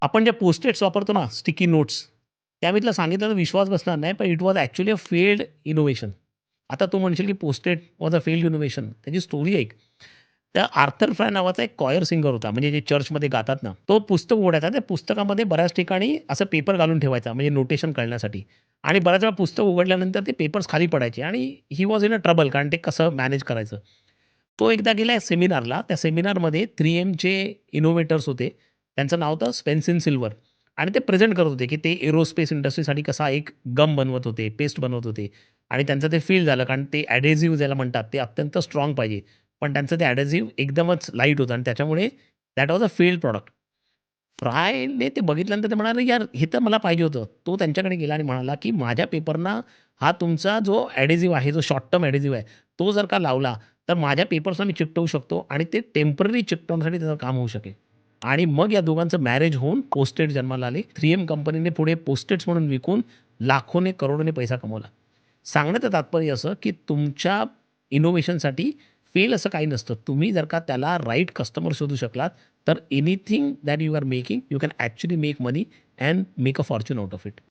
आपण ज्या पोस्ट-इट्स वापरतो ना, स्टिकी नोट्स, त्या मी तुला सांगितलं तर विश्वास बसणार नाही, पण it was actually a failed innovation. आता तू म्हणशील की post-it was a failed innovation. त्याची स्टोरी ऐक. त्या आर्थर फ्राय नावाचा एक कॉयर सिंगर होता, म्हणजे जे चर्चमध्ये गातात ना, तो पुस्तक उघडायचा. त्या पुस्तकामध्ये बऱ्याच ठिकाणी असं पेपर घालून ठेवायचा, म्हणजे नोटेशन करण्यासाठी. आणि बऱ्याच वेळा पुस्तक उघडल्यानंतर ते पेपर्स खाली पडायचे आणि he was in a trouble, कारण ते कसं मॅनेज करायचं. तो एकदा गेला सेमिनारला. त्या सेमिनारमध्ये 3Mचे इनोव्हेटर्स होते. त्यांचं नाव होतं स्पेन्सन सिल्वर आणि ते प्रेझेंट करत होते, की ते एरोस्पेस इंडस्ट्रीसाठी कसा एक गम बनवत होते, पेस्ट बनवत होते आणि त्यांचं ते फेल झालं, कारण ते एडेसिव्ह ज्याला म्हणतात, ते अत्यंत स्ट्राँग पाहिजे. पण त्यांचं ते एडेसिव्ह एकदमच लाईट होतं आणि त्याच्यामुळे that was a failed product. फ्रायने ते बघितल्यानंतर ते म्हणाले, "यार, हे तर मला पाहिजे होतं." तो त्यांच्याकडे गेला आणि म्हणाला, की "माझ्या पेपरना हा तुमचा जो एडेसिव्ह आहे, जो शॉर्ट टर्म एडेसिव्ह आहे, तो जर का लावला, तर माझ्या पेपर्सना मी चिकटवू शकतो आणि ते टेम्पररी चिकटवण्यासाठी त्याचं काम होऊ शकेल." आणि मग या दोघांचं मॅरेज होऊन पोस्ट जन्माला आले. 3M कंपनीने पुढे पोस्ट म्हणून विकून लाखोने, करोडोने पैसा कमवला. सांगण्याचं तात्पर्य असं, की तुमच्या इनोव्हेशनसाठी फेल असं काही नसतं. तुम्ही जर का त्याला राइट कस्टमर शोधू शकलात, तर anything that you are making, you can actually make money and make a fortune out of it.